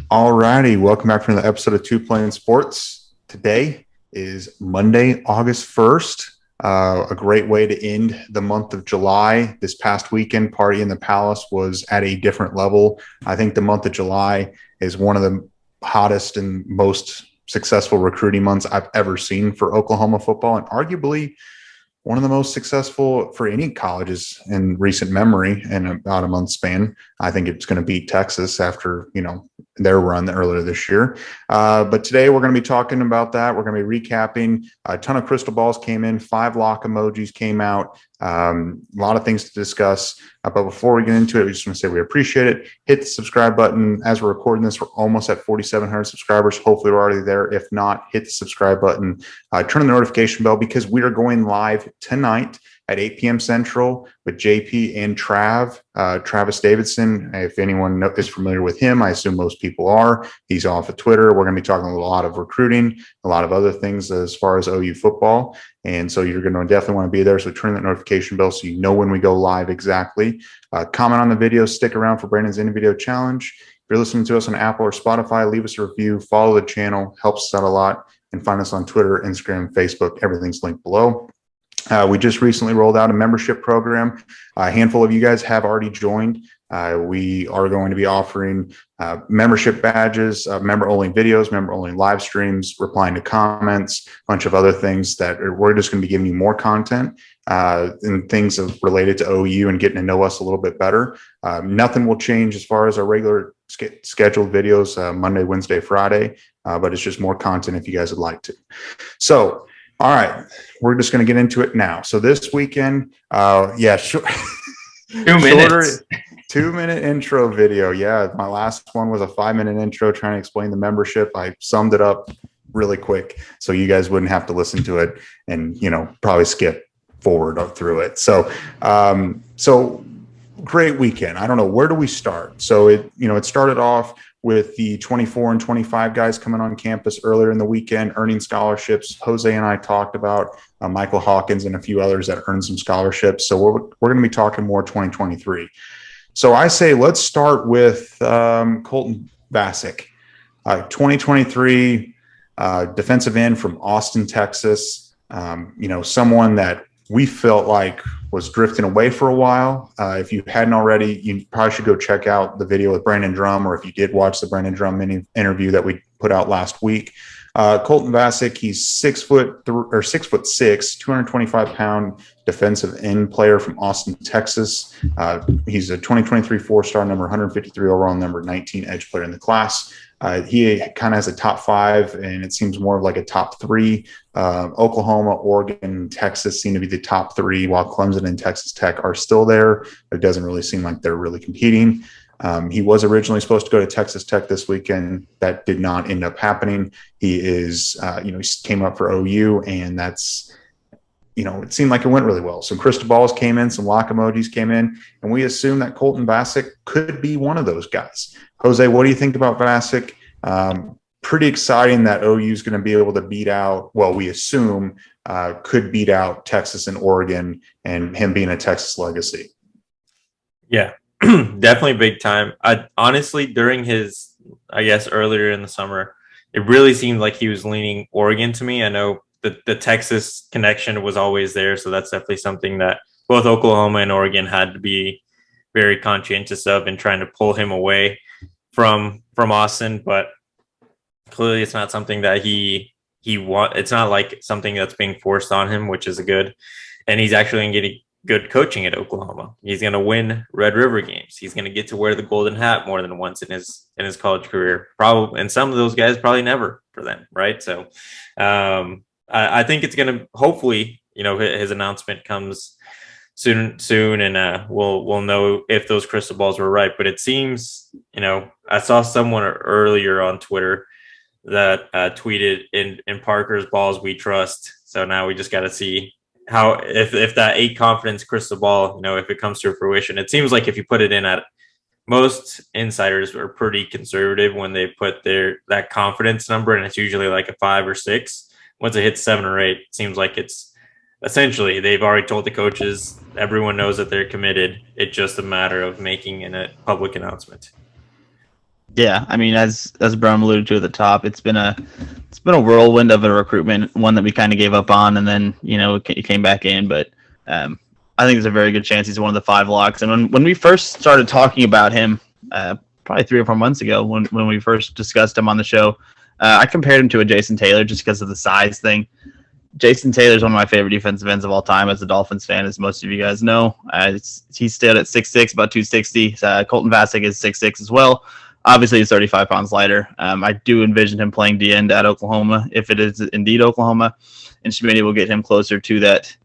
All righty, welcome back to another episode of Two Playing Sports. Today is Monday, August 1st. A great way to end the month of July. This past weekend, Party in the Palace was at a different level. I think the month of July is one of the hottest and most successful recruiting months I've ever seen for Oklahoma football, and arguably one of the most successful for any colleges in recent memory in about a month span. I think it's going to beat Texas after, their run earlier this year. But today we're going to be talking about that. We're going to be recapping. A ton of crystal balls came in. 5 lock emojis came out. A lot of things to discuss. But before we get into it, we just want to say we appreciate it. Hit the subscribe button. As we're recording this, we're almost at 4,700 subscribers. Hopefully we're already there. If not, hit the subscribe button. Turn on the notification bell because we are going live tonight at 8 p.m. Central with JP and Travis Davidson. If anyone is familiar with him, I assume most people are. He's off of Twitter. We're going to be talking a lot of recruiting, a lot of other things as far as OU football. And so you're going to definitely want to be there. So turn that notification bell so you know when we go live exactly. Comment on the video. Stick around for Brandon's in video challenge. If you're listening to us on Apple or Spotify, leave us a review. Follow the channel. Helps us out a lot. And find us on Twitter, Instagram, Facebook. Everything's linked below. We just recently rolled out a membership program. A handful of you guys have already joined. We are going to be offering membership badges, member-only videos, member-only live streams, replying to comments, a bunch of other things that we're just going to be giving you more content and things related to OU and getting to know us a little bit better. Nothing will change as far as our regular scheduled videos, Monday, Wednesday, Friday, but it's just more content if you guys would like to. So, all right, we're just going to get into it now. So this weekend, sure. 2 minutes. 2-minute intro video. Yeah, my last one was a 5-minute intro trying to explain the membership. I summed it up really quick so you guys wouldn't have to listen to it and, probably skip forward through it. So great weekend. I don't know, where do we start? So it started off with the 24 and 25 guys coming on campus earlier in the weekend, earning scholarships. Jose and I talked about Michael Hawkins and a few others that earned some scholarships. So we're going to be talking more 2023. So I say let's start with Colton Vasek, 2023 defensive end from Austin, Texas. Someone that we felt like was drifting away for a while. If you hadn't already, you probably should go check out the video with Brandon Drum, or if you did watch the Brandon Drum mini interview that we put out last week. Colton Vasek, he's 6'6", 225-pound defensive end player from Austin, Texas. He's a 2023 4-star, number 153 overall, number 19 edge player in the class. He kind of has a top 5, and it seems more of like a top 3. Oklahoma, Oregon, Texas seem to be the top 3, while Clemson and Texas Tech are still there. It doesn't really seem like they're really competing. He was originally supposed to go to Texas Tech this weekend. That did not end up happening. He is, he came up for OU, and that's, it seemed like it went really well. Some crystal balls came in, some lock emojis came in, and we assume that Colton Vasek could be one of those guys. Jose, what do you think about Vasek? Pretty exciting that OU is going to be able to beat out, well, we assume could beat out Texas and Oregon, and him being a Texas legacy. Yeah, definitely big time. Honestly, during his, earlier in the summer, it really seemed like he was leaning Oregon to me. I know the Texas connection was always there, so that's definitely something that both Oklahoma and Oregon had to be very conscientious of in trying to pull him away from Austin. But clearly it's not something that he it's not like something that's being forced on him, which is good. And he's actually getting good coaching at Oklahoma. He's going to win Red River games. He's going to get to wear the golden hat more than once in his college career. Probably, and some of those guys probably never for them, right? So I think it's going to, hopefully, his announcement comes soon, and we'll know if those crystal balls were right. But it seems, I saw someone earlier on Twitter that tweeted in Parker's balls we trust. So now we just got to see how, if that 8 confidence crystal ball, if it comes to fruition. It seems like if you put it in at, most insiders are pretty conservative when they put that confidence number, and it's usually like a 5 or 6. Once it hits 7 or 8, it seems like it's essentially they've already told the coaches, everyone knows that they're committed. It's just a matter of making a public announcement. Yeah, I mean, as Brum alluded to at the top, it's been a whirlwind of a recruitment, one that we kind of gave up on, and then it came back in. But um, I think there's a very good chance he's one of the 5 locks. And when we first started talking about him, probably 3 or 4 months ago, when we first discussed him on the show, I compared him to a Jason Taylor just because of the size thing. Jason Taylor is one of my favorite defensive ends of all time as a Dolphins fan, as most of you guys know. He's still at 6'6", about 260. Colton Vasek is 6'6" as well. Obviously, he's 35 pounds lighter. I do envision him playing D end at Oklahoma, if it is indeed Oklahoma, and Shmini will get him closer to that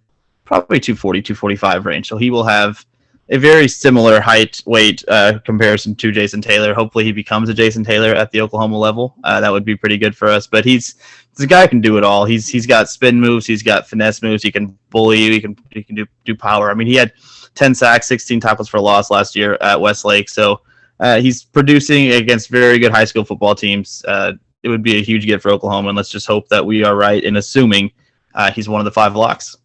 probably 240, 245 range. So he will have a very similar height, weight comparison to Jason Taylor. Hopefully he becomes a Jason Taylor at the Oklahoma level. That would be pretty good for us. But he's a guy who can do it all. He's got spin moves. He's got finesse moves. He can bully you. He can do power. I mean, he had 10 sacks, 16 tackles for loss last year at Westlake. So he's producing against very good high school football teams. It would be a huge get for Oklahoma, and let's just hope that we are right in assuming he's one of the 5 locks.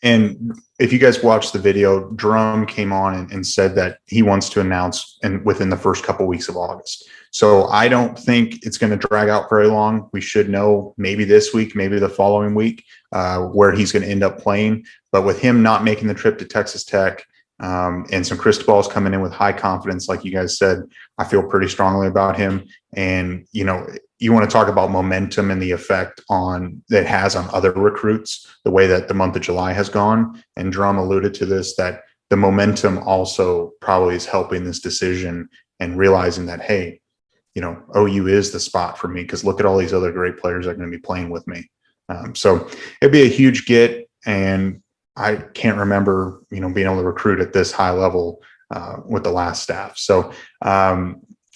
And if you guys watched the video, Drum came on and said that he wants to announce within the first couple weeks of August. So I don't think it's going to drag out very long. We should know maybe this week, maybe the following week, where he's going to end up playing. But with him not making the trip to Texas Tech, and some Cristobal's coming in with high confidence, like you guys said, I feel pretty strongly about him. And, you want to talk about momentum and the effect that it has on other recruits, the way that the month of July has gone. And Drum alluded to this, that the momentum also probably is helping this decision and realizing that, hey, OU is the spot for me, because look at all these other great players that are going to be playing with me. So it'd be a huge get. And I can't remember, being able to recruit at this high level with the last staff. So,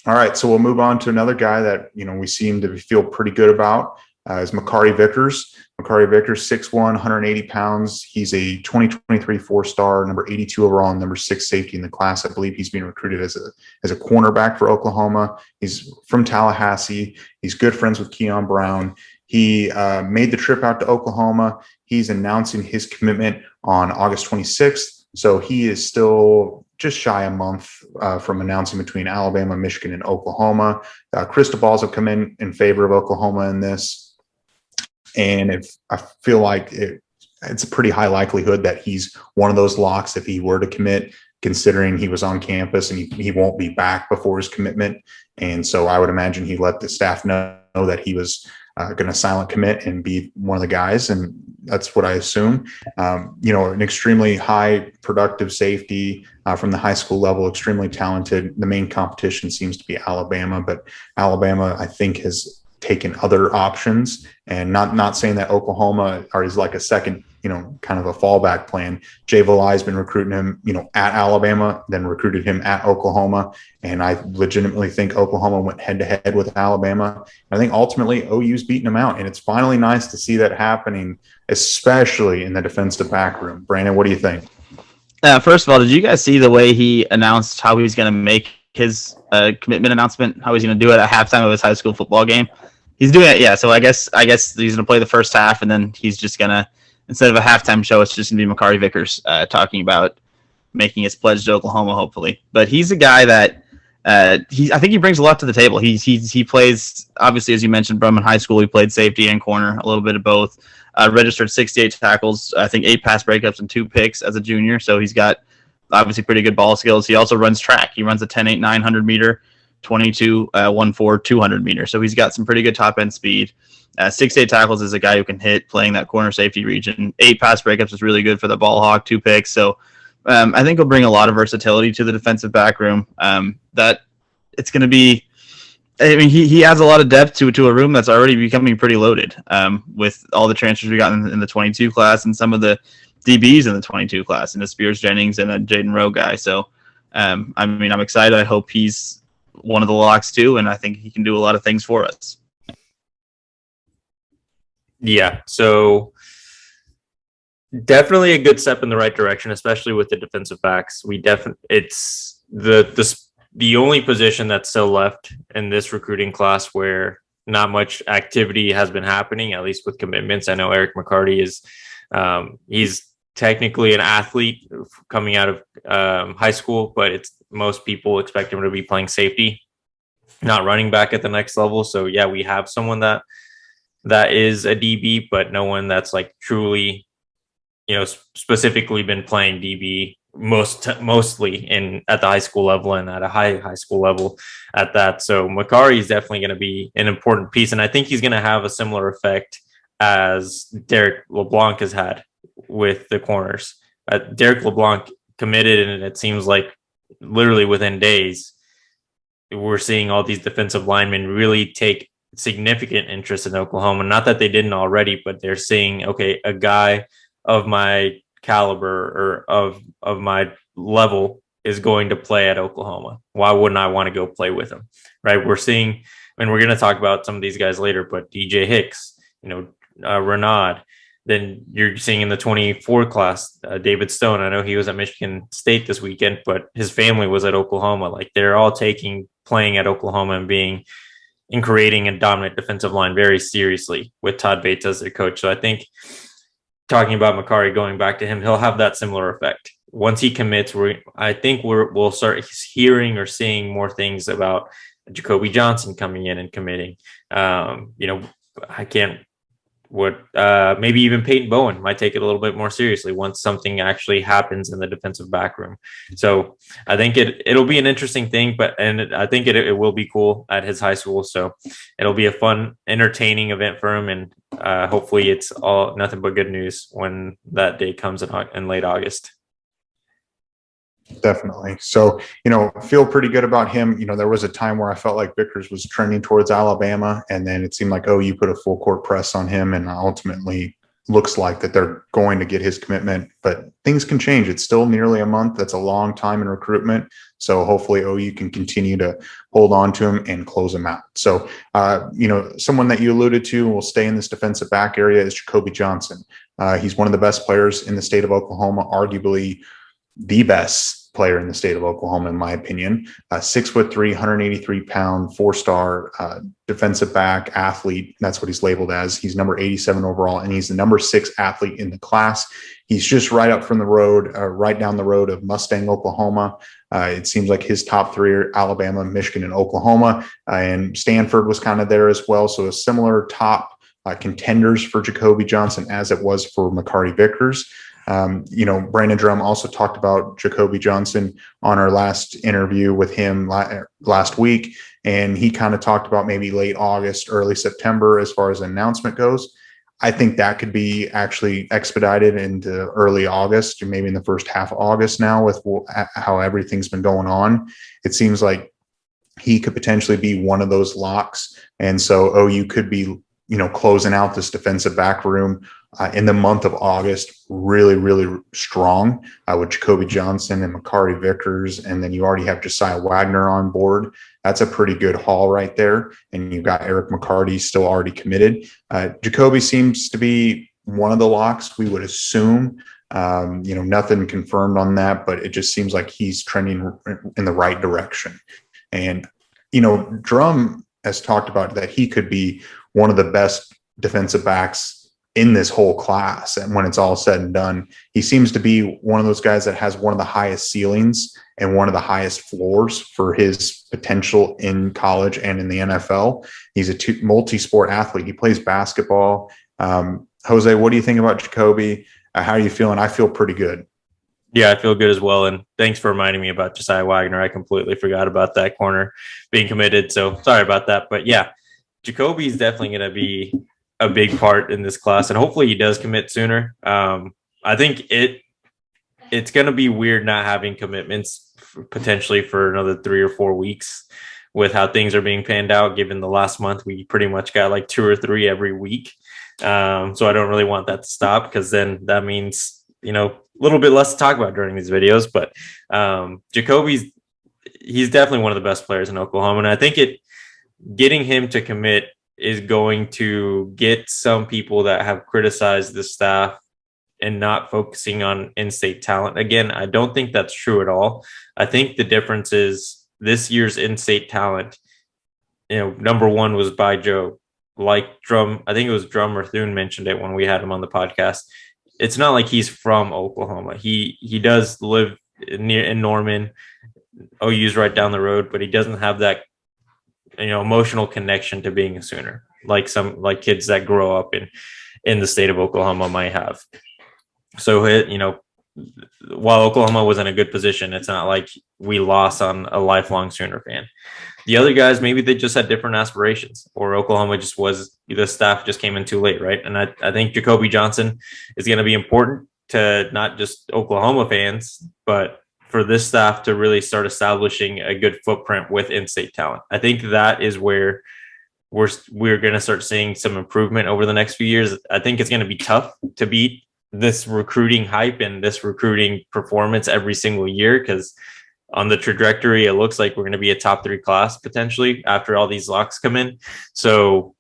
all right, so we'll move on to another guy that, we seem to feel pretty good about is Makari Vickers. Makari Vickers, 6'1", 180 pounds. He's a 2023 4-star, number 82 overall, and number 6 safety in the class. I believe he's being recruited as a cornerback for Oklahoma. He's from Tallahassee. He's good friends with Keon Brown. He made the trip out to Oklahoma. He's announcing his commitment on August 26th. So he is still just shy a month from announcing between Alabama, Michigan, and Oklahoma. Cristobal's have come in favor of Oklahoma in this. And I feel like it's a pretty high likelihood that he's one of those locks if he were to commit, considering he was on campus and he won't be back before his commitment. And so I would imagine he let the staff know that he was going to silent commit and be one of the guys. And that's what I assume. An extremely high productive safety from the high school level, extremely talented. The main competition seems to be Alabama, but Alabama, I think, has taken other options, and not saying that Oklahoma is like a second, kind of a fallback plan. Jay Valai has been recruiting him, at Alabama, then recruited him at Oklahoma. And I legitimately think Oklahoma went head to head with Alabama. I think ultimately OU's beating him out. And it's finally nice to see that happening, especially in the defensive back room. Brandon, what do you think? First of all, did you guys see the way he announced how he's going to make his commitment announcement, how he's going to do it at halftime of his high school football game? He's doing it, yeah. So I guess he's going to play the first half, and then he's just going to, instead of a halftime show, it's just going to be Makari Vickers talking about making his pledge to Oklahoma, hopefully. But he's a guy that I think he brings a lot to the table. He plays, obviously, as you mentioned, Brum in high school. He played safety and corner, a little bit of both. Registered 68 tackles, I think 8 pass breakups and 2 picks as a junior. So he's got obviously pretty good ball skills. He also runs track. He runs a 10.8 900 meter, 22.14 200 meter. So he's got some pretty good top end speed. 6'8" tackles is a guy who can hit playing that corner safety region. 8 pass breakups is really good for the ball hawk. 2 picks. So I think he'll bring a lot of versatility to the defensive back room. That it's going to be. I mean, he adds a lot of depth to a room that's already becoming pretty loaded with all the transfers we got in the 22 class and some of the DBs in the 22 class, and the Spears Jennings and a Jaden Rowe guy. So, I'm excited. I hope he's one of the locks too, and I think he can do a lot of things for us. Yeah, so definitely a good step in the right direction, especially with the defensive backs. It's the only position that's still left in this recruiting class where not much activity has been happening, at least with commitments. I know Eric McCarty is he's technically an athlete coming out of high school, but most people expect him to be playing safety not running back at the next level. So yeah, we have someone that is a DB, but no one that's like truly, specifically been playing DB mostly in at the high school level and at a high school level at that. So Makari is definitely going to be an important piece, and I think he's going to have a similar effect as Derek LeBlanc has had with the corners. Derek LeBlanc committed, and it seems like literally within days we're seeing all these defensive linemen really take significant interest in Oklahoma. Not that they didn't already, but they're seeing, okay, a guy of my caliber or of my level is going to play at Oklahoma. Why wouldn't I want to go play with him? Right? We're seeing, and we're going to talk about some of these guys later, but DJ Hicks, Renaud. Then you're seeing in the 24 class, David Stone. I know he was at Michigan State this weekend, but his family was at Oklahoma. Like they're all playing at Oklahoma and creating a dominant defensive line very seriously with Todd Bates as their coach. So I think talking about Makari, going back to him, he'll have that similar effect. Once he commits, we'll start hearing or seeing more things about Jacoby Johnson coming in and committing. I can't. Maybe even Peyton Bowen might take it a little bit more seriously once something actually happens in the defensive back room. So I think it'll be an interesting thing, and I think it will be cool at his high school. So it'll be a fun, entertaining event for him, and hopefully it's all nothing but good news when that day comes in late August. Definitely. So, feel pretty good about him. There was a time where I felt like Vickers was trending towards Alabama, and then it seemed like, you put a full court press on him, and ultimately looks like that they're going to get his commitment, but things can change. It's still nearly a month. That's a long time in recruitment. So hopefully OU can continue to hold on to him and close him out. So, someone that you alluded to will stay in this defensive back area is Jacoby Johnson. He's one of the best players in the state of Oklahoma, arguably the best player in the state of Oklahoma, in my opinion. 6'3", 183-pound, 4-star defensive back athlete. That's what he's labeled as. He's number 87 overall, and he's the number 6 athlete in the class. He's just right up from the road, right down the road of Mustang, Oklahoma. It seems like his top 3 are Alabama, Michigan, and Oklahoma, and Stanford was kind of there as well. So a similar top contenders for Jacoby Johnson as it was for Makari Vickers. Brandon Drum also talked about Jacoby Johnson on our last interview with him last week, and he kind of talked about maybe late August, early September as far as an announcement goes. I think that could be actually expedited into early August, or maybe in the first half of August now with how everything's been going on. It seems like he could potentially be one of those locks, and so OU could be closing out this defensive back room in the month of August, really, really strong with Jacoby Johnson and Makari Vickers. And then you already have Josiah Wagner on board. That's a pretty good haul right there. And you've got Eric McCarty still already committed. Jacoby seems to be one of the locks, we would assume. Nothing confirmed on that, but it just seems like he's trending in the right direction. And, Drum has talked about that he could be one of the best defensive backs in this whole class. And when it's all said and done, he seems to be one of those guys that has one of the highest ceilings and one of the highest floors for his potential in college and in the NFL. He's a multi-sport athlete. He plays basketball. Jose, what do you think about Jacoby? How are you feeling? I feel pretty good. Yeah, I feel good as well. And thanks for reminding me about Josiah Wagner. I completely forgot about that corner being committed. So sorry about that. But yeah, Jacoby is definitely going to be a big part in this class, and hopefully he does commit sooner. I think it's going to be weird not having commitments potentially for another 3 or 4 weeks with how things are being panned out, given the last month we pretty much got like 2 or 3 every week. So I don't really want that to stop, because then that means, a little bit less to talk about during these videos. But he's definitely one of the best players in Oklahoma. And I think getting him to commit is going to get some people that have criticized the staff and not focusing on in-state talent. Again, I don't think that's true at all. I think the difference is this year's in-state talent, number 1 was by Joe. Like Drum, I think it was Drum or Thune mentioned it when we had him on the podcast. It's not like he's from Oklahoma. He does live in Norman. OU's right down the road, but he doesn't have that emotional connection to being a Sooner, like kids that grow up in the state of Oklahoma might have. So while Oklahoma was in a good position, it's not like we lost on a lifelong Sooner fan. The other guys, maybe they just had different aspirations, or Oklahoma just was, the staff just came in too late, right? And I think Jacoby Johnson is going to be important to not just Oklahoma fans, but for this staff to really start establishing a good footprint with in-state talent. I think that is where we're going to start seeing some improvement over the next few years. I think it's going to be tough to beat this recruiting hype and this recruiting performance every single year, because on the trajectory, it looks like we're going to be a top 3 class potentially after all these locks come in. So,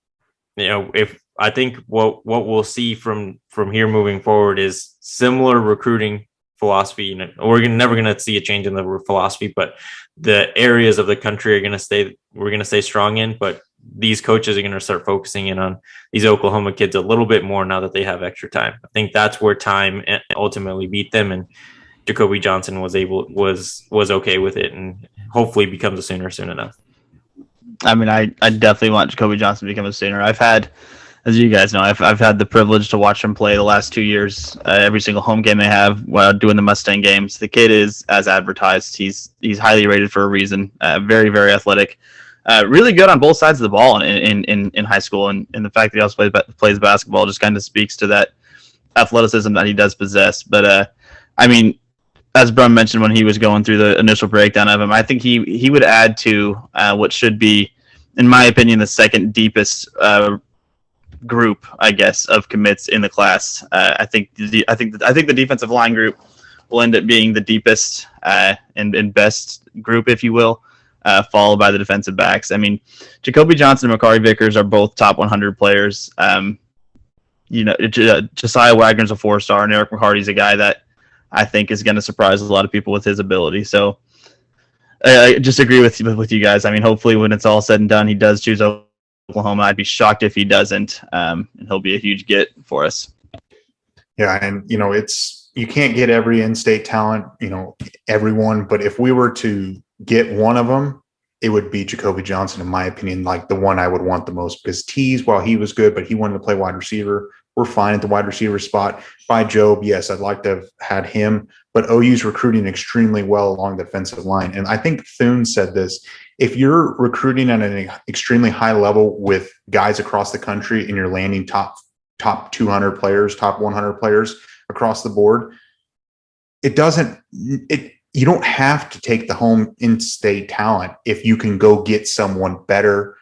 if I think what we'll see from here moving forward is similar recruiting philosophy. We're never going to see a change in the philosophy, but the areas of the country we're going to stay strong in, but these coaches are going to start focusing in on these Oklahoma kids a little bit more now that they have extra time. I think that's where time ultimately beat them, and Jacoby Johnson was okay with it, and hopefully becomes a Sooner soon enough. I mean, I definitely want Jacoby Johnson to become a Sooner. I've had, as you guys know, I've had the privilege to watch him play the last 2 years. Every single home game they have while doing the Mustang games. The kid is as advertised. He's highly rated for a reason. Very, very athletic. Really good on both sides of the ball in high school, and the fact that he also plays basketball just kind of speaks to that athleticism that he does possess. But I mean, as Brum mentioned when he was going through the initial breakdown of him, I think he would add to what should be, in my opinion, the second deepest group, I guess, of commits in the class. I think the defensive line group will end up being the deepest and best group, if you will, followed by the defensive backs. I mean, Jacoby Johnson and Makari Vickers are both top 100 players. Josiah Wagner's a 4-star, and Eric McCarty's a guy that I think is going to surprise a lot of people with his ability. So I just agree with you guys. I mean, hopefully when it's all said and done, he does choose Oklahoma. I'd be shocked if he doesn't, and he'll be a huge get for us. Yeah, and you can't get every in-state talent, everyone, but if we were to get one of them, it would be Jacoby Johnson, in my opinion, like the one I would want the most, because Tease, while he was good, but he wanted to play wide receiver. We're fine at the wide receiver spot. By Job, yes, I'd like to have had him, but OU's recruiting extremely well along the defensive line. And I think Thune said this: if you're recruiting at an extremely high level with guys across the country and you're landing top 200 players, top 100 players across the board, you don't have to take the home in-state talent if you can go get someone better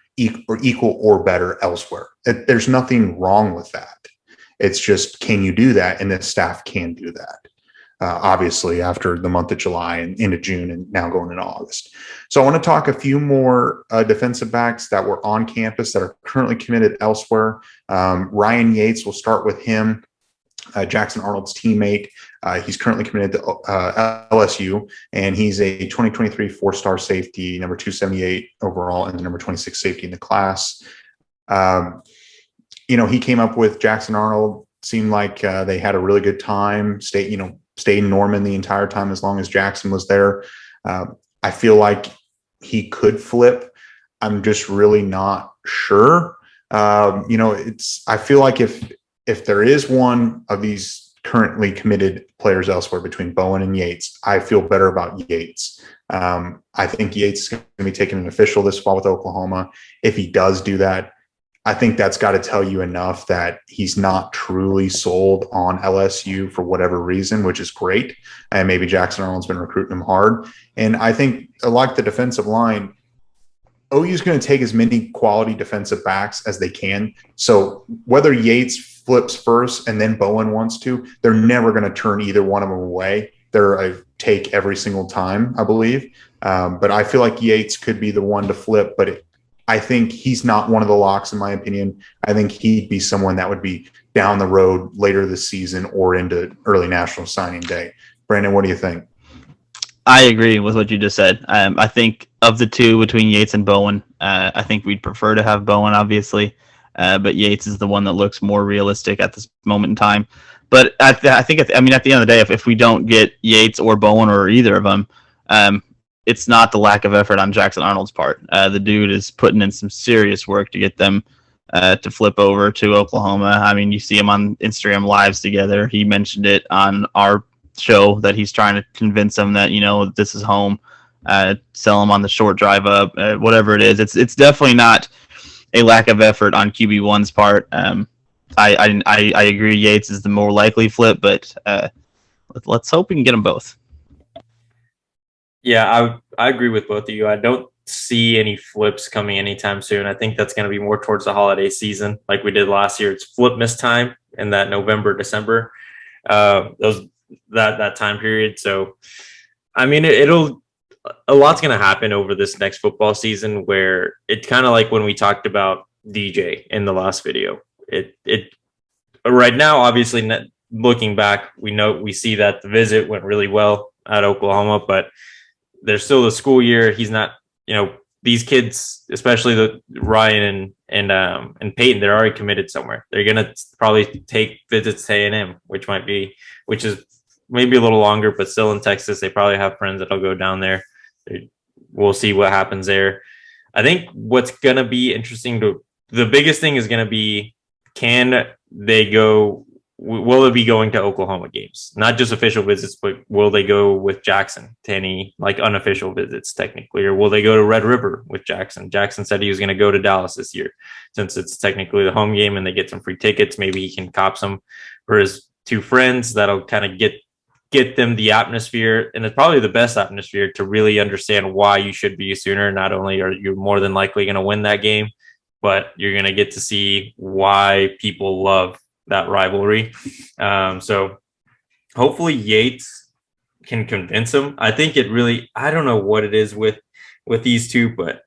or equal or better elsewhere. There's nothing wrong with that. It's just, can you do that? And the staff can do that. Obviously, after the month of July and into June and now going into August. So I want to talk a few more defensive backs that were on campus that are currently committed elsewhere. Ryan Yates, we'll start with him. Jackson Arnold's teammate. He's currently committed to LSU, and he's a 2023 4-star safety, number 278 overall, and the number 26 safety in the class. He came up with Jackson Arnold. Seemed like they had a really good time. Stayed in Norman the entire time as long as Jackson was there. I feel like he could flip. I'm just really not sure. I feel like if there is one of these currently committed players elsewhere between Bowen and Yates, I feel better about Yates. I think Yates is going to be taking an official this fall with Oklahoma. If he does do that, I think that's got to tell you enough that he's not truly sold on LSU for whatever reason, which is great. And maybe Jackson Arnold's been recruiting him hard. And I think, like the defensive line, OU is going to take as many quality defensive backs as they can. So whether Yates flips first and then Bowen wants to, they're never going to turn either one of them away. They're a take every single time, I believe. But I feel like Yates could be the one to flip, but I think he's not one of the locks, in my opinion. I think he'd be someone that would be down the road later this season or into early national signing day. Brandon, what do you think? I agree with what you just said. I think of the two between Yates and Bowen, I think we'd prefer to have Bowen, obviously. But Yates is the one that looks more realistic at this moment in time. But I think at the end of the day, if we don't get Yates or Bowen or either of them, it's not the lack of effort on Jackson Arnold's part. The dude is putting in some serious work to get them to flip over to Oklahoma. I mean, you see him on Instagram lives together. He mentioned it on our show that he's trying to convince them that, this is home. Sell them on the short drive up, whatever it is. It's definitely not a lack of effort on QB1's part. I agree Yates is the more likely flip, but let's hope we can get them both. Yeah, I agree with both of you. I don't see any flips coming anytime soon. I think that's going to be more towards the holiday season, like we did last year. It's flip miss time in that November, December, that time period. So, I mean, a lot's going to happen over this next football season, where it's kind of like when we talked about DJ in the last video. It right now, obviously, looking back, we see that the visit went really well at Oklahoma, but there's still the school year. He's not, these kids, especially the Ryan and Peyton, they're already committed somewhere. They're gonna probably take visits to A&M, which is maybe a little longer, but still in Texas. They probably have friends that'll go down there. We'll see what happens there. I think what's gonna be interesting the biggest thing is gonna be, will they be going to Oklahoma games? Not just official visits, but will they go with Jackson to any unofficial visits technically? Or will they go to Red River with Jackson? Jackson said he was going to go to Dallas this year since it's technically the home game and they get some free tickets. Maybe he can cop some for his two friends. That'll kind of get them the atmosphere. And it's probably the best atmosphere to really understand why you should be a Sooner. Not only are you more than likely going to win that game, but you're going to get to see why people love that rivalry. So hopefully Yates can convince him. I think I don't know what it is with these two, but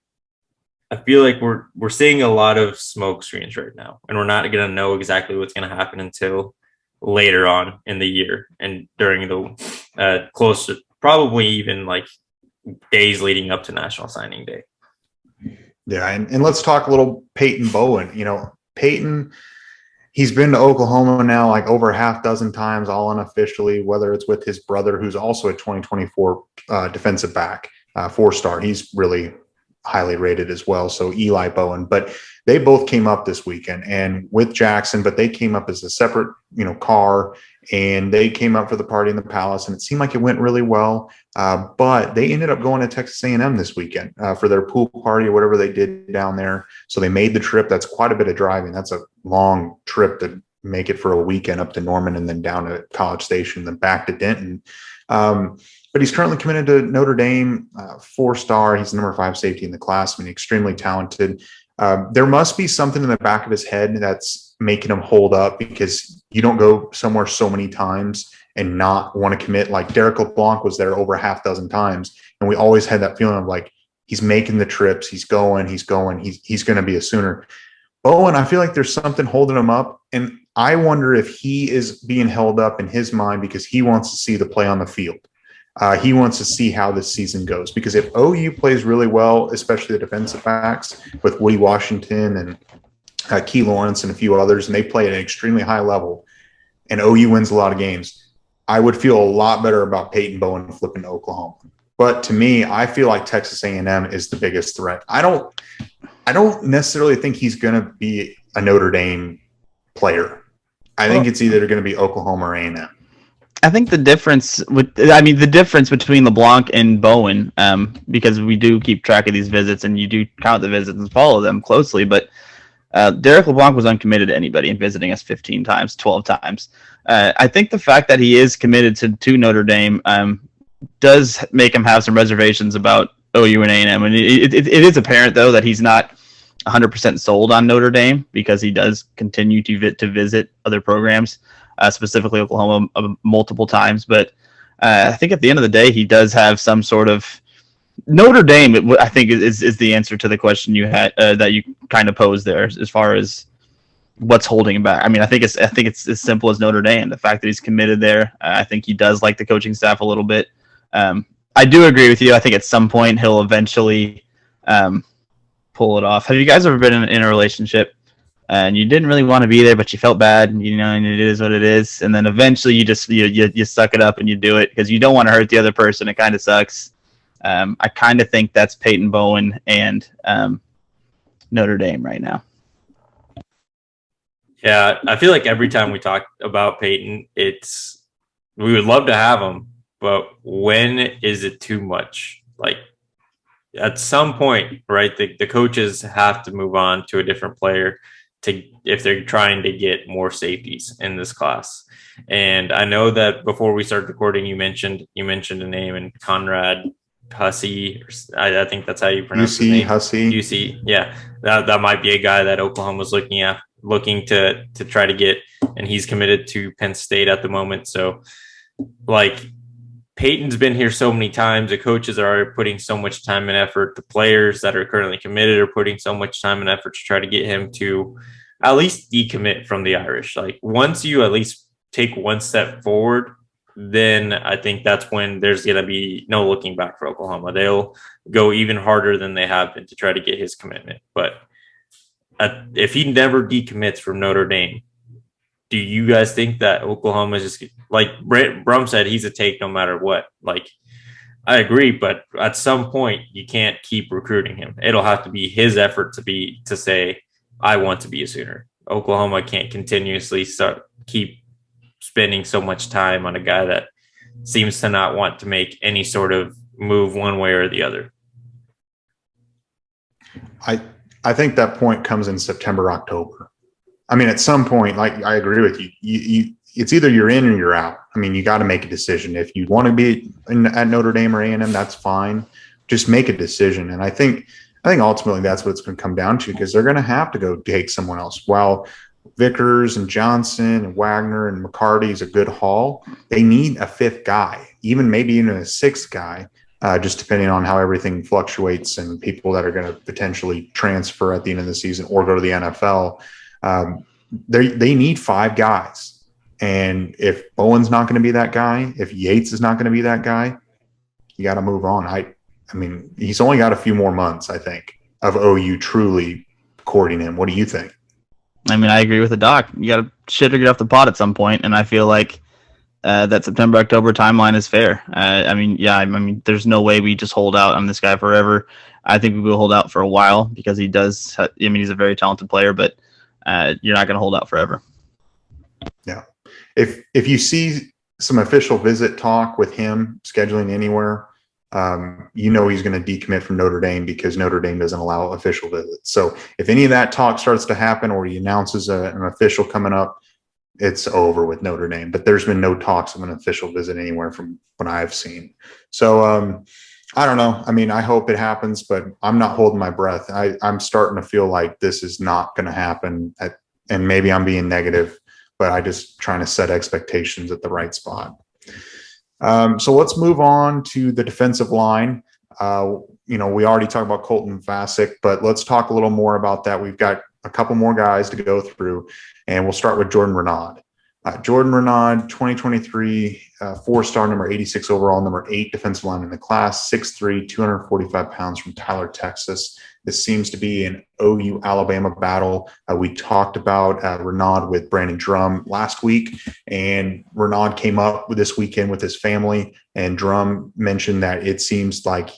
I feel like we're seeing a lot of smoke screens right now, and we're not going to know exactly what's going to happen until later on in the year and during the closer, probably even days leading up to National Signing Day. Yeah, and let's talk a little Peyton Bowen. Peyton, he's been to Oklahoma now over a half dozen times, all unofficially, whether it's with his brother, who's also a 2024 defensive back, 4-star. He's really highly rated as well. So Eli Bowen, but they both came up this weekend and with Jackson, but they came up as a separate, car, and they came up for the party in the Palace, and it seemed like it went really well. But they ended up going to Texas A&M this weekend for their pool party or whatever they did down there. So they made the trip. That's quite a bit of driving. That's a long trip to make it for a weekend up to Norman and then down to College Station, then back to Denton. But he's currently committed to Notre Dame, 4-star. He's the number 5 safety in the class. I mean, extremely talented. There must be something in the back of his head that's making him hold up, because you don't go somewhere so many times and not want to commit. Derek LeBlanc was there over a half dozen times, and we always had that feeling of he's making the trips, he's going, he's going to be a Sooner. Bowen, I feel like there's something holding him up, and I wonder if he is being held up in his mind because he wants to see the play on the field. He wants to see how this season goes, because if OU plays really well, especially the defensive backs with Woody Washington and Key Lawrence and a few others, and they play at an extremely high level, and OU wins a lot of games, I would feel a lot better about Peyton Bowen flipping to Oklahoma. But to me, I feel like Texas A&M is the biggest threat. I don't necessarily think he's going to be a Notre Dame player. I think it's either going to be Oklahoma or A&M. I think the difference between LeBlanc and Bowen, because we do keep track of these visits and you do count the visits and follow them closely, but Derek LeBlanc was uncommitted to anybody and visiting us 15 times, 12 times. I think the fact that he is committed to Notre Dame does make him have some reservations about OU and A&M. And it is apparent, though, that he's not 100% sold on Notre Dame, because he does continue to visit other programs. Specifically Oklahoma multiple times. But I think at the end of the day, he does have some sort of Notre Dame, I think, is the answer to the question you had that you kind of posed there as far as what's holding him back. I mean, I think it's as simple as Notre Dame. The fact that he's committed there, I think he does like the coaching staff a little bit. I do agree with you. I think at some point he'll eventually pull it off. Have you guys ever been in a relationship and you didn't really want to be there, but you felt bad, and it is what it is, and then eventually you just you suck it up and you do it because you don't want to hurt the other person? It kind of sucks, I kind of think that's Peyton Bowen and Notre Dame right now. Yeah, I feel like every time we talk about Peyton, we would love to have him, but when is it too much? Like at some point, right? The coaches have to move on to a different player if they're trying to get more safeties in this class. And I know that before we started recording, you mentioned a name, and Conrad Hussey. I think that's how you pronounce his name. Hussey. UC. Yeah, that might be a guy that Oklahoma's looking to try to get, and he's committed to Penn State at the moment. So, like, Peyton's been here so many times. The coaches are putting so much time and effort. The players that are currently committed are putting so much time and effort to try to get him to at least decommit from the Irish. Like, once you at least take one step forward, then I think that's when there's going to be no looking back for Oklahoma. They'll go even harder than they have been to try to get his commitment. But if he never decommits from Notre Dame, do you guys think that Oklahoma is just like Brum said, he's a take no matter what? Like, I agree, but at some point you can't keep recruiting him. It'll have to be his effort to say, I want to be a Sooner. Oklahoma can't continuously keep spending so much time on a guy that seems to not want to make any sort of move one way or the other. I think that point comes in September, October. I mean, at some point, like, I agree with you. It's either you're in or you're out. I mean, you got to make a decision. If you want to be at Notre Dame or A&M, that's fine. Just make a decision. And I think ultimately that's what it's going to come down to, because they're going to have to go take someone else. While Vickers and Johnson and Wagner and McCarty is a good haul, they need a fifth guy, maybe even a sixth guy, just depending on how everything fluctuates and people that are going to potentially transfer at the end of the season or go to the NFL. They need five guys. And if Bowen's not going to be that guy, if Yates is not going to be that guy, you got to move on. I mean, he's only got a few more months, I think, of OU truly courting him. What do you think? I mean, I agree with the doc. You got to shit or get off the pot at some point, and I feel like that September-October timeline is fair. I mean, there's no way we just hold out on this guy forever. I think we will hold out for a while because he's a very talented player, but you're not going to hold out forever. Yeah. If you see some official visit talk with him scheduling anywhere, he's going to decommit from Notre Dame because Notre Dame doesn't allow official visits. So if any of that talk starts to happen or he announces an official coming up, it's over with Notre Dame. But there's been no talks of an official visit anywhere from what I've seen. So I don't know. I mean, I hope it happens, but I'm not holding my breath. I'm starting to feel like this is not going to happen. And maybe I'm being negative, but I just trying to set expectations at the right spot. So let's move on to the defensive line. We already talked about Colton Vasek, but let's talk a little more about that. We've got a couple more guys to go through, and we'll start with Jordan Renaud. Jordan Renaud, 2023, four-star, number 86 overall, number 8 defensive line in the class, 6'3", 245 pounds, from Tyler, Texas. This seems to be an OU-Alabama battle. We talked about Renaud with Brandon Drum last week, and Renaud came up this weekend with his family, and Drum mentioned that it seems like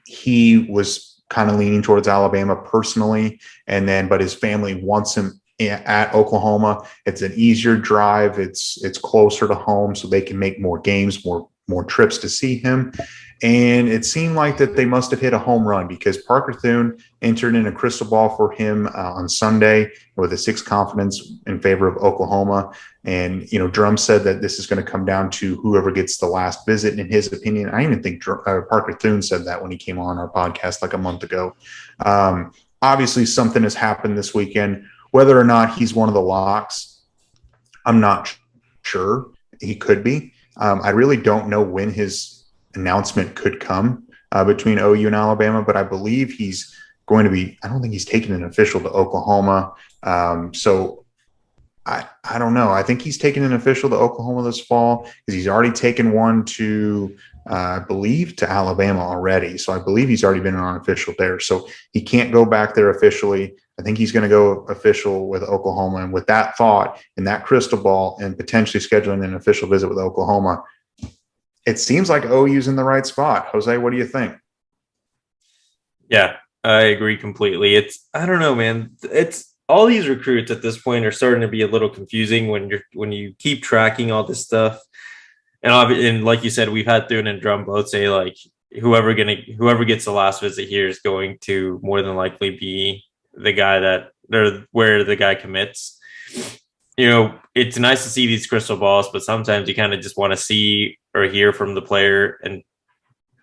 he was kind of leaning towards Alabama personally, but his family wants him at Oklahoma. It's an easier drive. It's closer to home, so they can make more games, more trips to see him. And it seemed like that they must have hit a home run, because Parker Thune entered in a crystal ball for him on Sunday with a 6 confidence in favor of Oklahoma. And, Drum said that this is going to come down to whoever gets the last visit, in his opinion. I even think Parker Thune said that when he came on our podcast like a month ago. Obviously, something has happened this weekend. Whether or not he's one of the locks, I'm not sure. He could be. I really don't know when his announcement could come between OU and Alabama, but I believe he's going to be. I don't think he's taken an official to Oklahoma. So I don't know. I think he's taken an official to Oklahoma this fall, because he's already taken one to, I believe, to Alabama already. So I believe he's already been on official there. So he can't go back there officially. I think he's going to go official with Oklahoma. And with that thought and that crystal ball and potentially scheduling an official visit with Oklahoma, it seems like OU's in the right spot. Jose, what do you think? Yeah, I agree completely. I don't know, man. It's all these recruits at this point are starting to be a little confusing when you keep tracking all this stuff. And like you said, we've had Thune and Drum both say like whoever gets the last visit here is going to more than likely be the guy that or where the guy commits. It's nice to see these crystal balls, but sometimes you kind of just want to see or hear from the player. And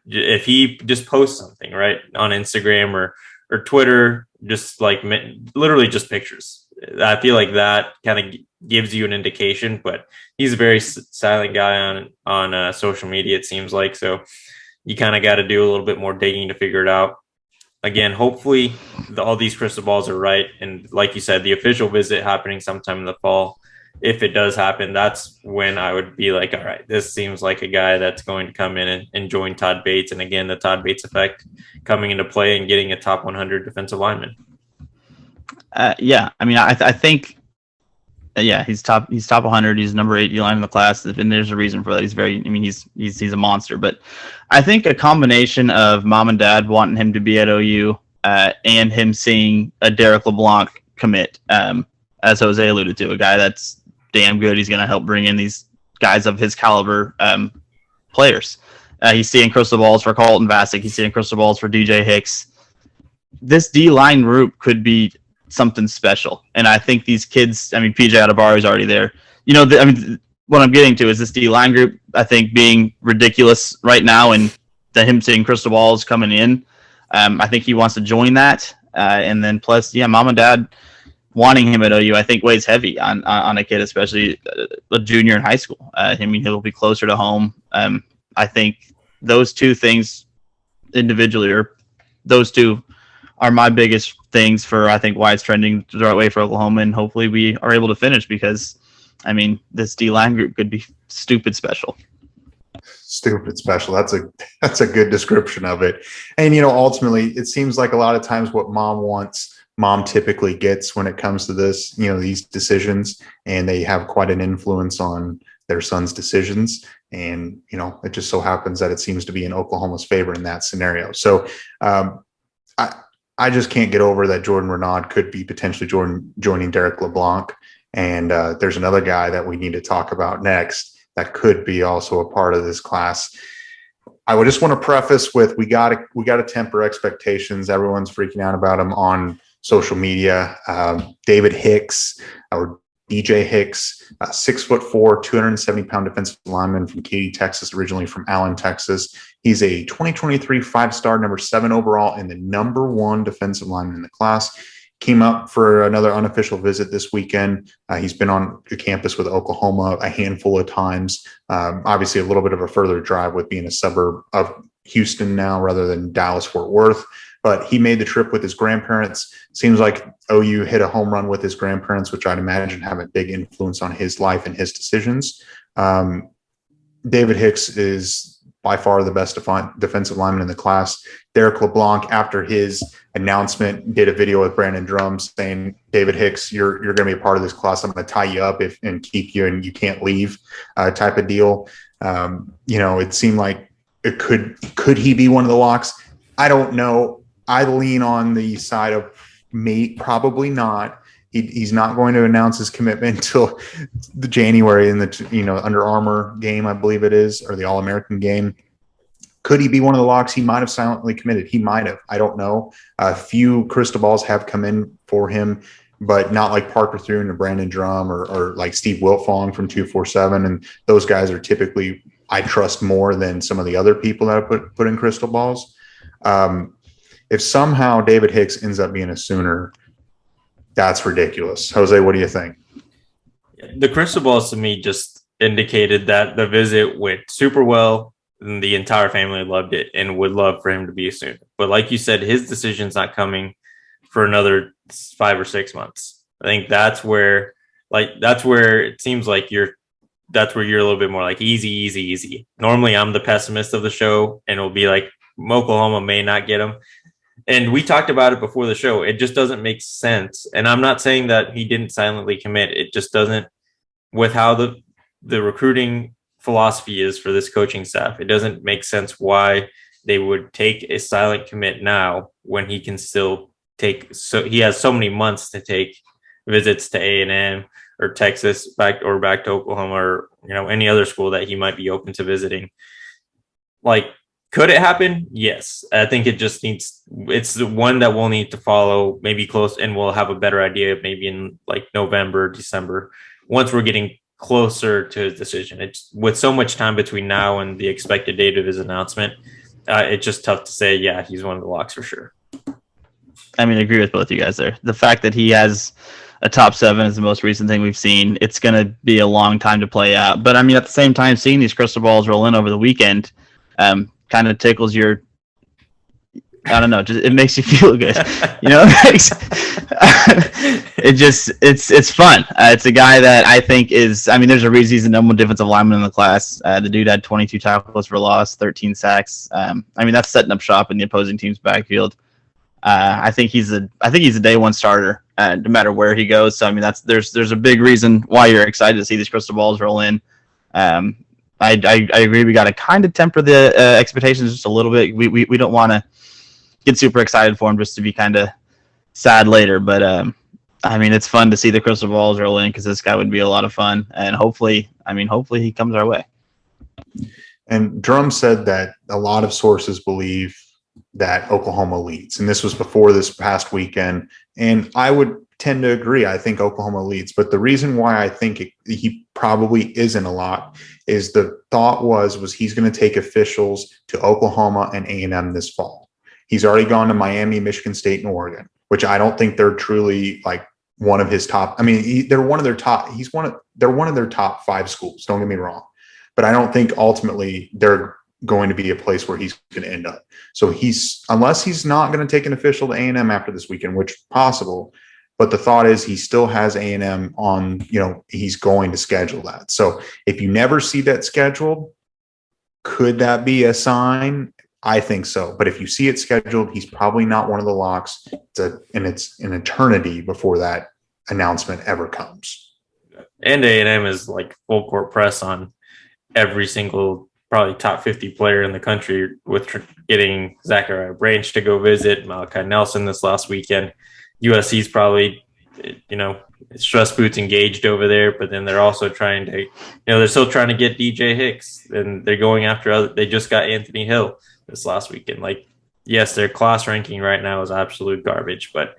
if he just posts something right on Instagram or Twitter, just like literally just pictures, I feel like that kind of gives you an indication. But he's a very silent guy on social media, it seems like. So you kind of got to do a little bit more digging to figure it out. Again, hopefully all these crystal balls are right. And like you said, the official visit happening sometime in the fall. If it does happen, that's when I would be like, all right, this seems like a guy that's going to come in and join Todd Bates. And again, the Todd Bates effect coming into play and getting a top 100 defensive lineman. Yeah, I mean, I think, yeah, he's top 100. He's number 8 line in the class, and there's a reason for that. He's a monster. But I think a combination of mom and dad wanting him to be at OU and him seeing a Derek LeBlanc commit, as Jose alluded to, a guy that's damn good. He's going to help bring in these guys of his caliber players. He's seeing crystal balls for Carlton Vasek. He's seeing crystal balls for DJ Hicks. This D-line group could be something special. And I think these kids, I mean, PJ Adebari is already there. What I'm getting to is this D-line group, I think, being ridiculous right now, and him seeing crystal balls coming in. I think he wants to join that. And then plus, yeah, mom and dad wanting him at OU, I think, weighs heavy on a kid, especially a junior in high school. He'll be closer to home. I think those two things individually, or those two, are my biggest things for, I think, why it's trending the right way for Oklahoma, and hopefully we are able to finish because, I mean, this D-line group could be stupid special. Stupid special. That's a good description of it. And, ultimately, it seems like a lot of times what mom wants, mom typically gets when it comes to this, these decisions, and they have quite an influence on their son's decisions. And, it just so happens that it seems to be in Oklahoma's favor in that scenario. So, I just can't get over that Jordan Renaud could be potentially joining Derek LeBlanc. And there's another guy that we need to talk about next that could be also a part of this class. I would just want to preface with we got to temper expectations. Everyone's freaking out about him on social media. David Hicks, or DJ Hicks, 6'4", 270-pound defensive lineman from Katy, Texas, originally from Allen, Texas. He's a 2023 5-star, number 7 overall, and the number 1 defensive lineman in the class. Came up for another unofficial visit this weekend. He's been on the campus with Oklahoma a handful of times. Obviously, a little bit of a further drive with being a suburb of Houston now rather than Dallas-Fort Worth. But he made the trip with his grandparents. Seems like OU hit a home run with his grandparents, which I'd imagine have a big influence on his life and his decisions. David Hicks is by far the best defensive lineman in the class. Derek LeBlanc, after his announcement, did a video with Brandon Drum saying, David Hicks, you're going to be a part of this class. I'm going to tie you up and keep you, and you can't leave type of deal. It seemed like it could he be one of the locks? I don't know. I lean on the side of probably not. He's not going to announce his commitment until the January in the Under Armour game, I believe it is, or the All-American game. Could he be one of the locks? He might have silently committed. He might have. I don't know. A few crystal balls have come in for him, but not like Parker Thune or Brandon Drum or like Steve Wiltfong from 247. And those guys are typically, I trust more than some of the other people that have put in crystal balls. If somehow David Hicks ends up being a Sooner, that's ridiculous. Jose, what do you think? The crystal balls to me just indicated that the visit went super well, and the entire family loved it and would love for him to be a Sooner. But like you said, his decision's not coming for another 5 or 6 months. I think that's where it seems like that's where you're a little bit more like easy. Normally I'm the pessimist of the show, and it'll be like Oklahoma may not get him. And we talked about it before the show. It just doesn't make sense. And I'm not saying that he didn't silently commit. It just doesn't, with how the recruiting philosophy is for this coaching staff, it doesn't make sense why they would take a silent commit now when he can still take. So he has so many months to take visits to A&M or Texas back to Oklahoma or any other school that he might be open to visiting. Like, could it happen? Yes. I think it just needs, it's the one that we'll need to follow maybe close, and we'll have a better idea maybe in like November, December, once we're getting closer to his decision. It's with so much time between now and the expected date of his announcement. It's just tough to say, yeah, he's one of the locks for sure. I mean, I agree with both you guys there. The fact that he has a top 7 is the most recent thing we've seen. It's going to be a long time to play out. But I mean, at the same time, seeing these crystal balls roll in over the weekend, kind of tickles your, I don't know, just it makes you feel good. It's fun. It's a guy that I think is, I mean, there's a reason he's the number one defensive lineman in the class. The dude had 22 tackles for loss, 13 sacks. I mean, that's setting up shop in the opposing team's backfield. I think he's a day one starter, no matter where he goes. So I mean, there's a big reason why you're excited to see these crystal balls roll in. I agree. We got to kind of temper the expectations just a little bit. We don't want to get super excited for him just to be kind of sad later. But I mean, it's fun to see the crystal balls roll in because this guy would be a lot of fun, and hopefully he comes our way. And Drum said that a lot of sources believe that Oklahoma leads, and this was before this past weekend. And I would tend to agree. I think Oklahoma leads, but the reason why I think he probably isn't a lot is the thought was he's going to take officials to Oklahoma and A&M this fall. He's already gone to Miami, Michigan State, and Oregon, which I don't think they're truly like one of his top. I mean, they're one of their top. They're one of their top 5 schools. Don't get me wrong, but I don't think ultimately they're going to be a place where he's going to end up. So unless he's not going to take an official to A&M after this weekend, which is possible. But the thought is he still has A&M on, he's going to schedule that. So if you never see that scheduled, could that be a sign? I think so. But if you see it scheduled, he's probably not one of the locks. And it's an eternity before that announcement ever comes. And A&M is like full court press on every single probably top 50 player in the country, with getting Zachariah Branch to go visit, Malachi Nelson this last weekend. USC's probably, stress boots engaged over there, but then they're also trying to, they're still trying to get DJ Hicks, and they're going after they just got Anthony Hill this last weekend. Like, yes, their class ranking right now is absolute garbage, but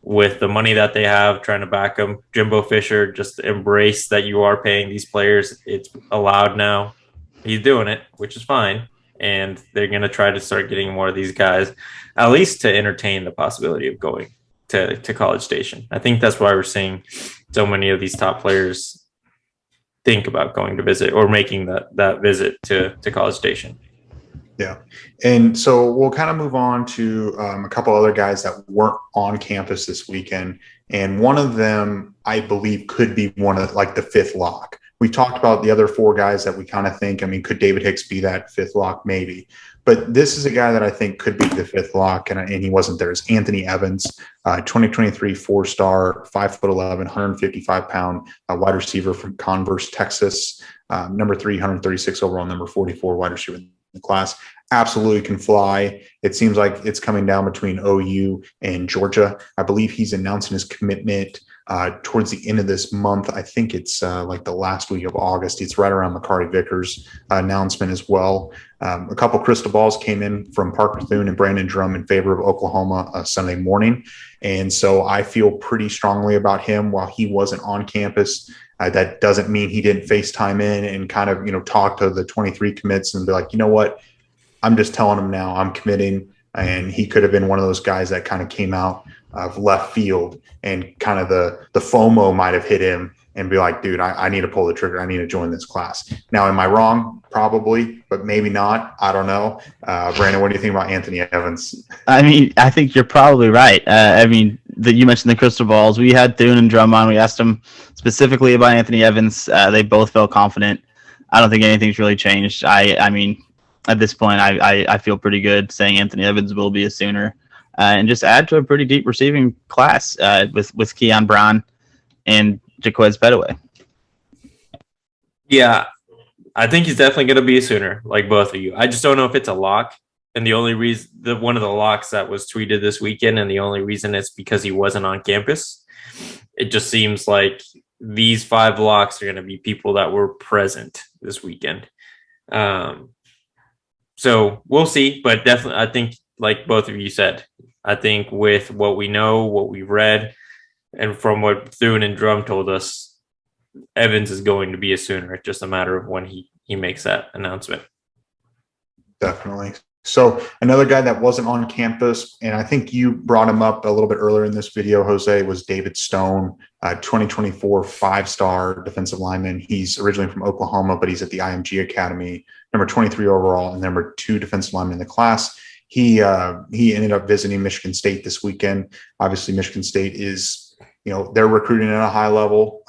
with the money that they have trying to back them, Jimbo Fisher just embrace that you are paying these players. It's allowed now. He's doing it, which is fine. And they're going to try to start getting more of these guys, at least to entertain the possibility of going to College Station. I think that's why we're seeing so many of these top players think about going to visit or making that visit to College Station. Yeah. And so we'll kind of move on to a couple other guys that weren't on campus this weekend. And one of them, I believe, could be one of like the 5th lock. We talked about the other 4 guys that we kind of think, could David Hicks be that 5th lock? Maybe. But this is a guy that I think could be the 5th lock, and he wasn't there. It's Anthony Evans, 2023 4-star, 5'11", 155-pound wide receiver from Converse, Texas, number 336 overall, number 44 wide receiver in the class. Absolutely can fly. It seems like it's coming down between OU and Georgia. I believe he's announcing his commitment towards the end of this month. I think it's like the last week of August. It's right around Makari Vickers' announcement as well. A couple crystal balls came in from Parker Thune and Brandon Drum in favor of Oklahoma Sunday morning. And so I feel pretty strongly about him while he wasn't on campus. That doesn't mean he didn't FaceTime in and kind of, talk to the 23 commits and be like, you know what, I'm just telling him now I'm committing. And he could have been one of those guys that kind of came out of left field and kind of the FOMO might have hit him and be like, dude, I need to pull the trigger. I need to join this class. Now, am I wrong? Probably, but maybe not. I don't know. Brandon, what do you think about Anthony Evans? I mean, I think you're probably right. You mentioned the crystal balls. We had Thune and Drum on. We asked them specifically about Anthony Evans. They both felt confident. I don't think anything's really changed. I mean, at this point, I feel pretty good saying Anthony Evans will be a Sooner. And just add to a pretty deep receiving class with Keon Brown and Jaquez Petaway. Yeah, I think he's definitely going to be a Sooner, like both of you. I just don't know if it's a lock. and the only reason one of the locks that was tweeted this weekend, and the only reason it's because he wasn't on campus. It just seems like these 5 locks are going to be people that were present this weekend. So we'll see, but definitely, I think, like both of you said, I think with what we know, what we've read, and from what Thune and Drum told us, Evans is going to be a Sooner. It's just a matter of when he makes that announcement. Definitely. So another guy that wasn't on campus, and I think you brought him up a little bit earlier in this video, Jose, was David Stone, 2024 5-star defensive lineman. He's originally from Oklahoma, but he's at the IMG Academy, number 23 overall and number 2 defensive lineman in the class. He ended up visiting Michigan State this weekend. Obviously, Michigan State is, they're recruiting at a high level.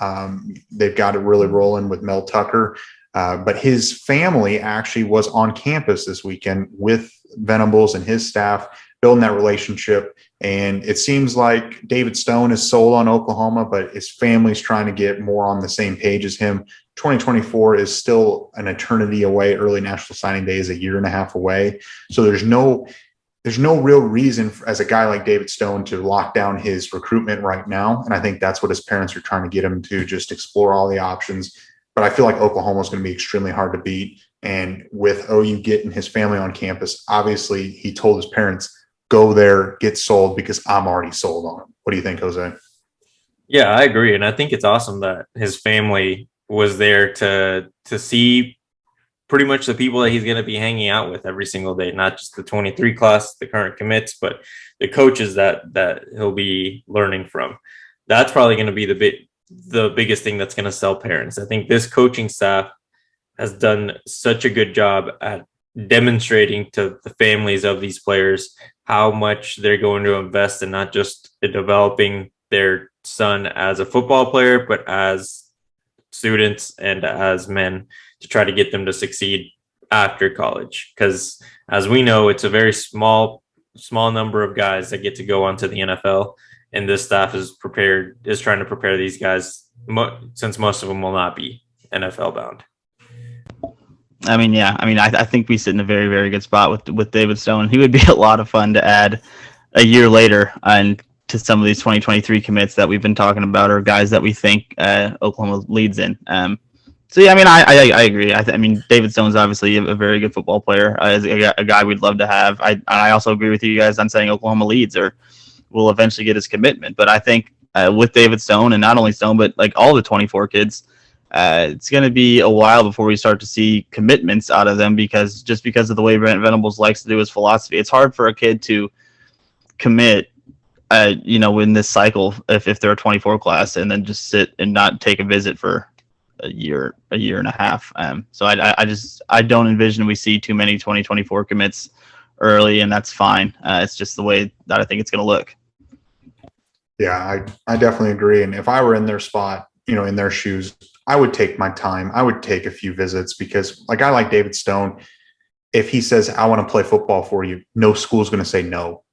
They've got it really rolling with Mel Tucker. But his family actually was on campus this weekend with Venables and his staff, building that relationship. And it seems like David Stone is sold on Oklahoma, but his family's trying to get more on the same page as him. 2024 is still an eternity away. Early National Signing Day is a year and a half away. So there's no real reason as a guy like David Stone to lock down his recruitment right now. And I think that's what his parents are trying to get him to, just explore all the options. But I feel like Oklahoma is going to be extremely hard to beat. And with OU getting his family on campus, obviously he told his parents, go there, get sold, because I'm already sold on him. What do you think, Jose? Yeah, I agree. And I think it's awesome that his family was there to see pretty much the people that he's going to be hanging out with every single day, not just the 23 class, the current commits, but the coaches that he'll be learning from. That's probably going to be the biggest thing that's going to sell parents. I think this coaching staff has done such a good job at demonstrating to the families of these players how much they're going to invest in not just in developing their son as a football player, but as students and as men, to try to get them to succeed after college. Because as we know, it's a very small number of guys that get to go onto the NFL. And this staff is trying to prepare these guys, since most of them will not be NFL bound. I think we sit in a very, very good spot with David Stone. He would be a lot of fun to add a year later and to some of these 2023 commits that we've been talking about, or guys that we think Oklahoma leads in. I agree. David Stone's obviously a very good football player, a guy we'd love to have. I also agree with you guys on saying Oklahoma leads or will eventually get his commitment. But I think with David Stone, and not only Stone, but like all the 24 kids, it's going to be a while before we start to see commitments out of them, because of the way Brent Venables likes to do his philosophy. It's hard for a kid to commit, in this cycle, if they're a 24 class, and then just sit and not take a visit for a year and a half. So I don't envision we see too many 2024 commits early, and that's fine. It's just the way that I think it's going to look. Yeah, I definitely agree. And if I were in their spot, in their shoes, I would take my time. I would take a few visits, because a guy like David Stone, if he says, I want to play football for you, no school's going to say no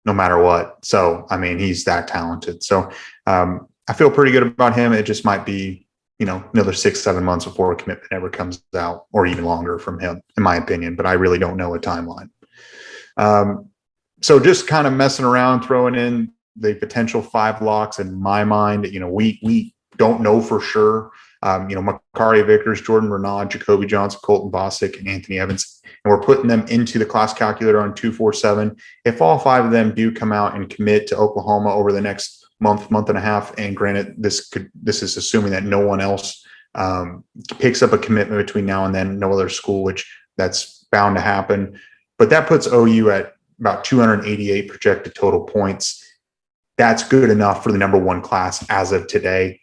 matter what. So, he's that talented. So I feel pretty good about him. It just might be, another 6-7 months before a commitment ever comes out, or even longer from him, in my opinion. But I really don't know a timeline. So just kind of messing around, throwing in the potential 5 locks in my mind. We don't know for sure. Makari Vickers, Jordan Renaud, Jacoby Johnson, Colton Bostic, and Anthony Evans. And we're putting them into the class calculator on 247. If all 5 of them do come out and commit to Oklahoma over the next month and a half, and granted, this is assuming that no one else picks up a commitment between now and then, no other school, which that's bound to happen. But that puts OU at about 288 projected total points. That's good enough for the number 1 class as of today.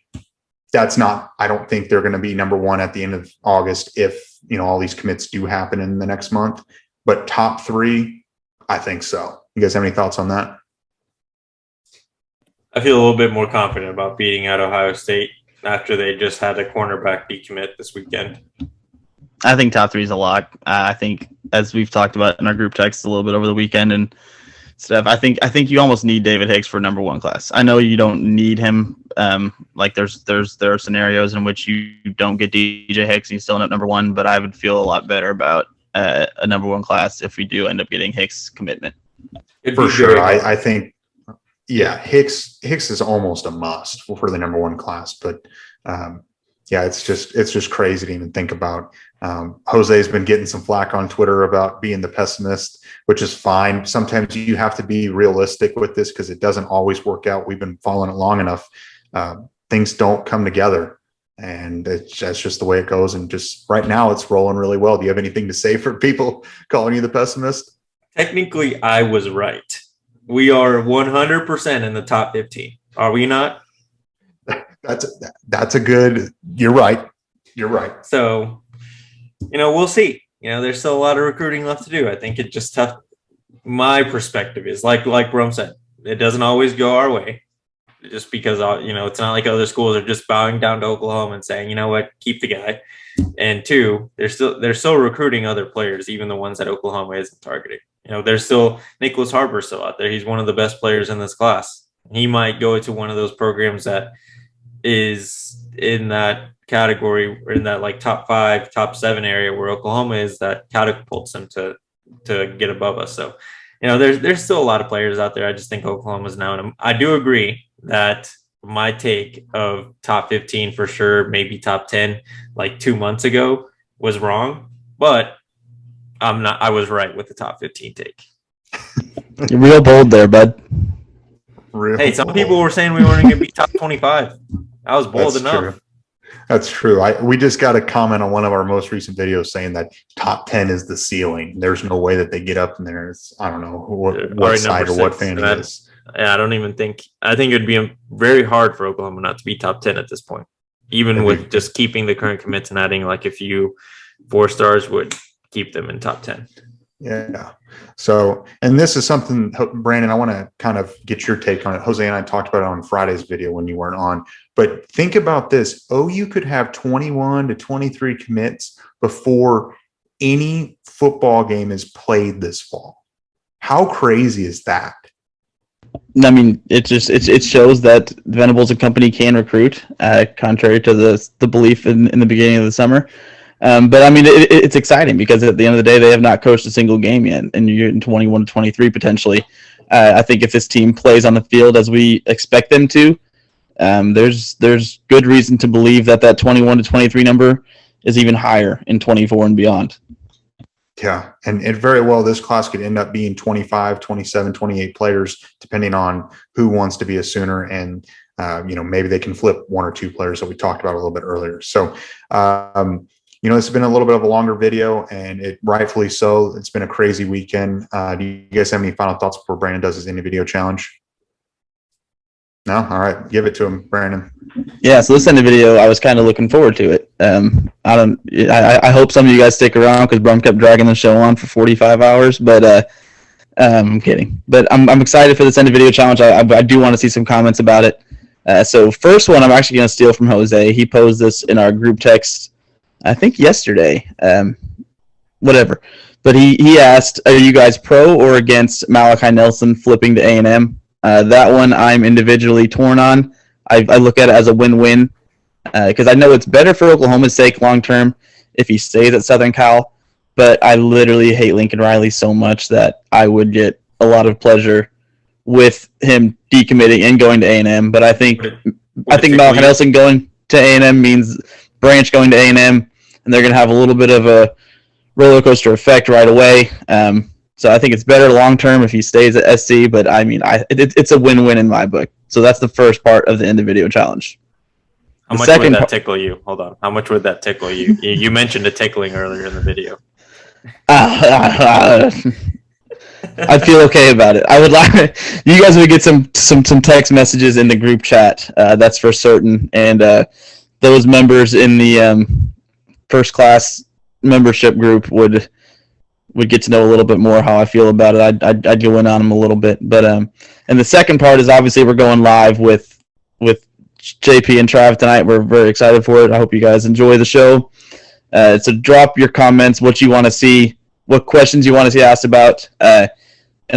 That's not, I don't think they're going to be number 1 at the end of August if, all these commits do happen in the next month. But top 3, I think so. You guys have any thoughts on that? I feel a little bit more confident about beating out Ohio State after they just had a cornerback decommit this weekend. I think top 3 is a lock. I think, as we've talked about in our group text a little bit over the weekend and stuff, I think you almost need David Hicks for number 1 class. I know you don't need him. There are scenarios in which you don't get DJ Hicks and you still end up number 1, but I would feel a lot better about a number one class if we do end up getting Hicks' commitment. For sure. I think, yeah, Hicks is almost a must for the number one class. But yeah, it's just crazy to even think about. Jose's been getting some flack on Twitter about being the pessimist, which is fine. Sometimes you have to be realistic with this because it doesn't always work out. We've been following it long enough. Things don't come together, and that's just the way it goes. And just right now, it's rolling really well. Do you have anything to say for people calling you the pessimist? Technically, I was right. We are 100% in the top 15. Are we not? That's a good. You're right. You're right. So, we'll see. There's still a lot of recruiting left to do. I think it's just tough. My perspective is like Brum said, it doesn't always go our way. Just because it's not like other schools are just bowing down to Oklahoma and saying, you know what, keep the guy. And two, they're still recruiting other players, even the ones that Oklahoma isn't targeting. There's still Nicholas Harper still out there. He's one of the best players in this class. He might go to one of those programs that is in that category or in that like top 5, top 7 area where Oklahoma is, that catapults him to get above us. So, there's still a lot of players out there. I just think Oklahoma's now. And I do agree that my take of top 15 for sure, maybe top 10, like 2 months ago was wrong, but I was right with the top 15 take. You're real bold there, bud. Hey, some people were saying we weren't going to be top 25. I was bold enough. True. That's true. We just got a comment on one of our most recent videos saying that top 10 is the ceiling. There's no way that they get up in there. I don't know what side or what fan it is. Yeah, I don't even think. I think it'd be very hard for Oklahoma not to be top 10 at this point, even with just keeping the current commits and adding like a few 4-stars would keep them in top 10. Yeah. So, and this is something, Brandon, I want to kind of get your take on it. Jose and I talked about it on Friday's video when you weren't on, but think about this. OU could have 21 to 23 commits before any football game is played this fall. How crazy is that? I mean, it shows that Venables and company can recruit, contrary to the belief in the beginning of the summer. But I mean, it's exciting because at the end of the day, they have not coached a single game yet, and you're in 21 to 23 potentially. I think if this team plays on the field as we expect them to, there's good reason to believe that 21 to 23 number is even higher in 24 and beyond. Yeah, and very well, this class could end up being 25, 27, 28 players, depending on who wants to be a Sooner, and maybe they can flip 1 or 2 players that we talked about a little bit earlier. So, this has been a little bit of a longer video, and it rightfully so. It's been a crazy weekend. Do you guys have any final thoughts before Brandon does his indie video challenge? No? All right. Give it to him, Brandon. Yeah, so this end of video, I was kind of looking forward to it. I hope some of you guys stick around because Brum kept dragging the show on for 45 hours, but I'm kidding. But I'm excited for this end of video challenge. I do want to see some comments about it. So first one, I'm actually going to steal from Jose. He posed this in our group text, I think yesterday. Whatever. But he asked, are you guys pro or against Malachi Nelson flipping to A&M? That one I'm individually torn on. I look at it as a win-win because I know it's better for Oklahoma's sake long-term if he stays at Southern Cal, but I literally hate Lincoln Riley so much that I would get a lot of pleasure with him decommitting and going to A&M. But I think Malachi Nelson going to A&M means Branch going to A&M, and they're going to have a little bit of a roller coaster effect right away. So I think it's better long-term if he stays at SC, but I mean, it's a win-win in my book. So that's the first part of the end of video challenge. How much would that tickle you? Hold on. How much would that tickle you? You mentioned a tickling earlier in the video. I'd feel okay about it. I would like you guys would get some text messages in the group chat. That's for certain. And those members in the first class membership group would get to know a little bit more how I feel about it. I'd go in on them a little bit. But and the second part is obviously we're going live with JP and Trav tonight. We're very excited for it. I hope you guys enjoy the show. So drop your comments, what you want to see, what questions you want to see asked about. And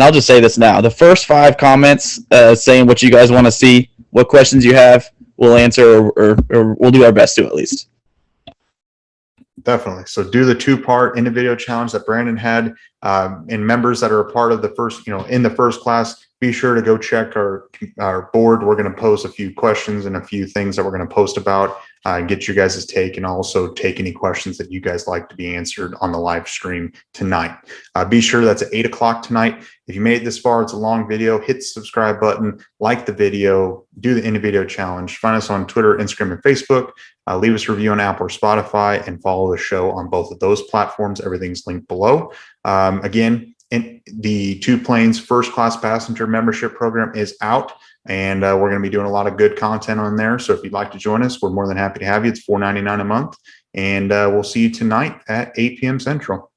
I'll just say this now. The first 5 comments saying what you guys want to see, what questions you have, we'll answer or we'll do our best to at least. Definitely. So do the 2-part individual challenge that Brandon had. And members that are a part of the first, in the first class, be sure to go check our board. We're going to post a few questions and a few things that we're going to post about, get your guys' take, and also take any questions that you guys like to be answered on the live stream tonight. Be sure that's at 8 o'clock tonight. If you made it this far, it's a long video. Hit the subscribe button, like the video, do the individual challenge. Find us on Twitter, Instagram, and Facebook. Leave us a review on Apple or Spotify, and follow the show on both of those platforms. Everything's linked below. Again, the Two Planes first class passenger membership program is out, and we're going to be doing a lot of good content on there. So if you'd like to join us, we're more than happy to have you. It's $4.99 a month, and we'll see you tonight at 8 p.m. Central.